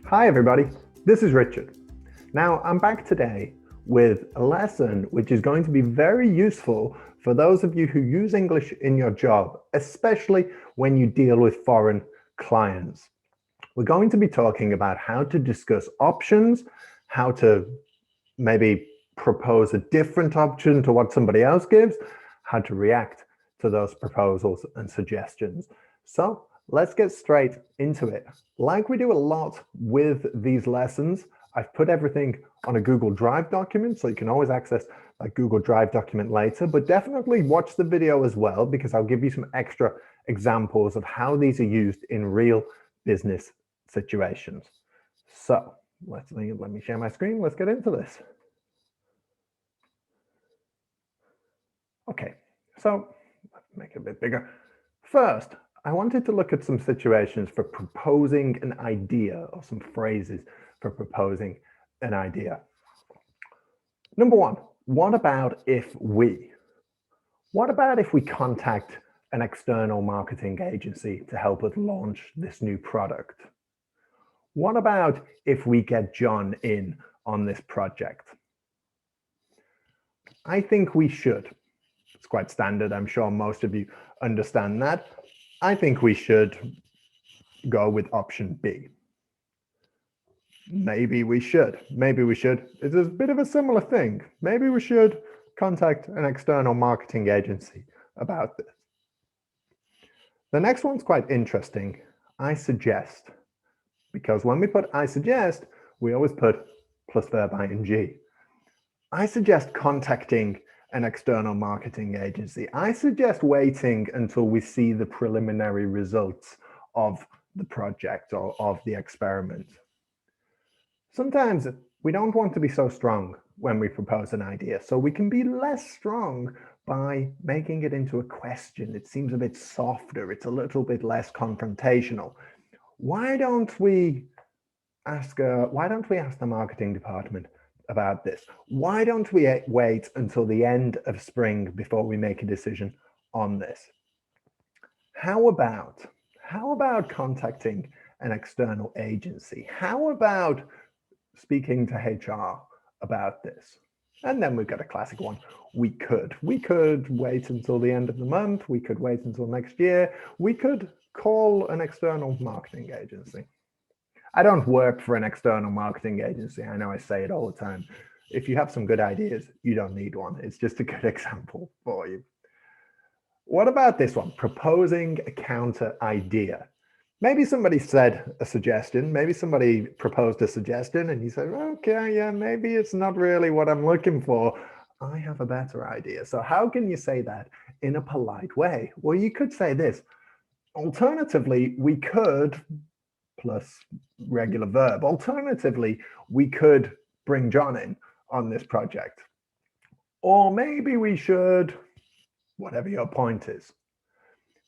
Hi everybody, this is Richard. Now I'm back today with a lesson which is going to be very useful for those of you who use English in your job, especially when you deal with foreign clients. We're going to be talking about how to discuss options, how to maybe propose a different option to what somebody else gives, how to react to those proposals and suggestions. So let's get straight into it. Like we do a lot with these lessons, I've put everything on a Google Drive document, so you can always access a Google Drive document later, but definitely watch the video as well, because I'll give you some extra examples of how these are used in real business situations. So let me share my screen. Let's get into this. Okay, so let's make it a bit bigger. First, I wanted to look at some situations for proposing an idea, or some phrases for proposing an idea. Number one, what about if we? What about if we contact an external marketing agency to help us launch this new product? What about if we get John in on this project? I think we should. It's quite standard. I'm sure most of you understand that. I think we should go with option B. Maybe we should. Maybe we should. It's a bit of a similar thing. Maybe we should contact an external marketing agency about this. The next one's quite interesting. I suggest. Because when we put I suggest, we always put plus verb ing. I suggest contacting an external marketing agency. I suggest waiting until we see the preliminary results of the project or of the experiment. Sometimes we don't want to be so strong when we propose an idea, so we can be less strong by making it into a question. It seems a bit softer. It's a little bit less confrontational. Why don't we ask the marketing department about this? Why don't we wait until the end of spring before we make a decision on this? How about contacting an external agency? How about speaking to HR about this? And then we've got a classic one. We could wait until the end of the month. We could wait until next year. We could call an external marketing agency. I don't work for an external marketing agency. I know I say it all the time. If you have some good ideas, you don't need one. It's just a good example for you. What about this one? Proposing a counter idea. Maybe somebody said a suggestion, maybe somebody proposed a suggestion and you said, okay, yeah, maybe it's not really what I'm looking for. I have a better idea. So how can you say that in a polite way? Well, you could say this. Alternatively, we could, plus regular verb. Alternatively, we could bring John in on this project. Or maybe we should, whatever your point is.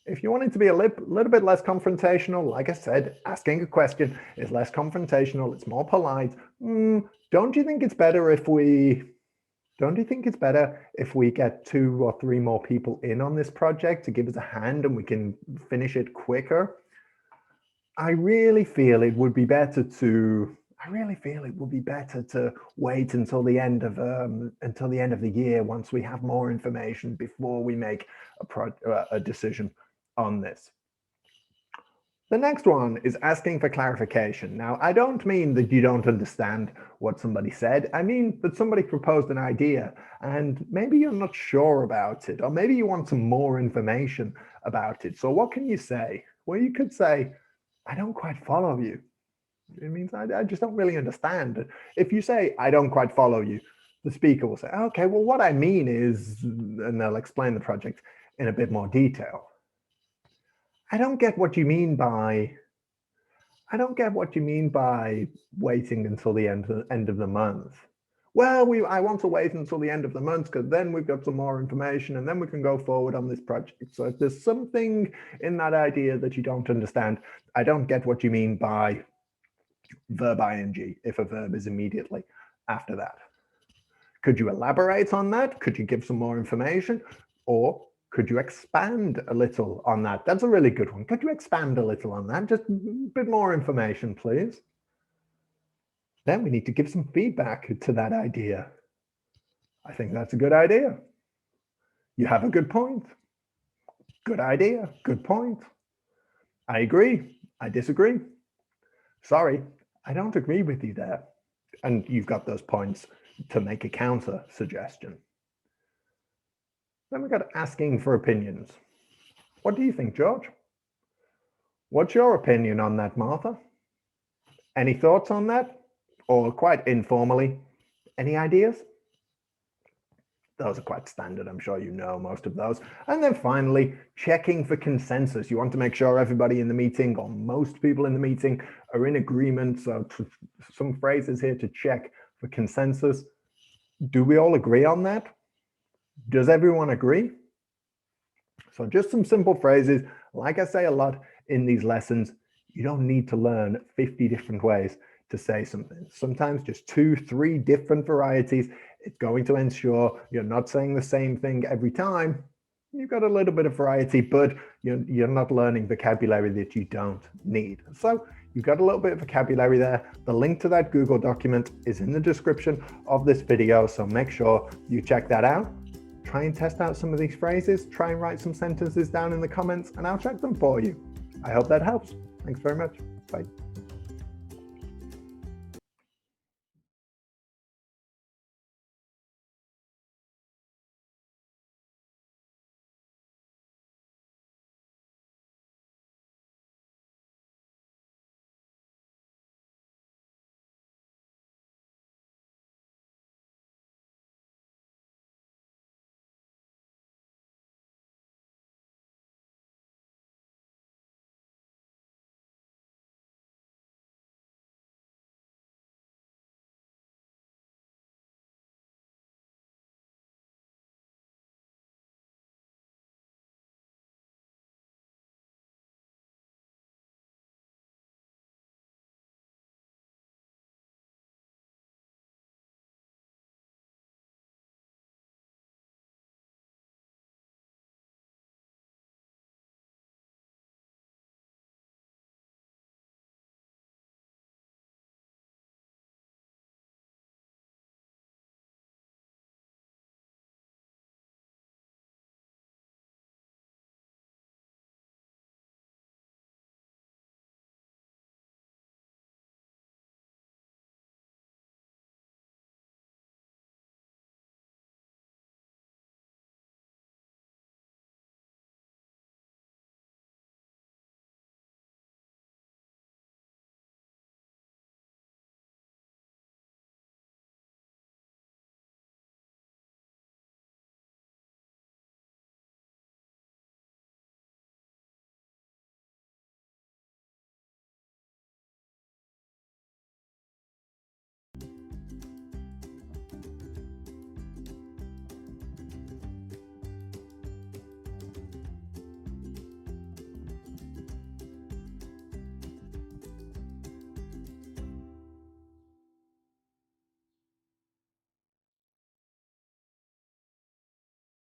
If you want it to be a little bit less confrontational, like I said, asking a question is less confrontational, it's more polite. Don't you think it's better if we get 2 or 3 more people in on this project to give us a hand and we can finish it quicker? I really feel it would be better to wait until the end of the year, once we have more information, before we make a decision on this. The next one is asking for clarification. Now, I don't mean that you don't understand what somebody said. I mean that somebody proposed an idea and maybe you're not sure about it, or maybe you want some more information about it. So what can you say? Well, you could say, I don't quite follow you. It means I just don't really understand. If you say, I don't quite follow you, the speaker will say, okay, well, what I mean is, and they'll explain the project in a bit more detail. I don't get what you mean by waiting until the end of the month. Well, I want to wait until the end of the month because then we've got some more information and then we can go forward on this project. So if there's something in that idea that you don't understand, I don't get what you mean by verb ing, if a verb is immediately after that. Could you elaborate on that? Could you give some more information? Or could you expand a little on that? That's a really good one. Could you expand a little on that? Just a bit more information, please. Then we need to give some feedback to that idea. I think that's a good idea. You have a good point. Good idea, good point. I agree, I disagree. Sorry, I don't agree with you there. And you've got those points to make a counter suggestion. Then we got asking for opinions. What do you think, George? What's your opinion on that, Martha? Any thoughts on that? Or quite informally, any ideas? Those are quite standard. I'm sure you know most of those. And then finally, checking for consensus. You want to make sure everybody in the meeting, or most people in the meeting, are in agreement. So some phrases here to check for consensus. Do we all agree on that? Does everyone agree? So just some simple phrases. Like I say a lot in these lessons, you don't need to learn 50 different ways to say something. Sometimes just 2, 3 different varieties. It's going to ensure you're not saying the same thing every time. You've got a little bit of variety, but you're not learning vocabulary that you don't need. So you've got a little bit of vocabulary there. The link to that Google document is in the description of this video, so make sure you check that out. Try and test out some of these phrases. Try and write some sentences down in the comments, and I'll check them for you. I hope that helps. Thanks very much. Bye.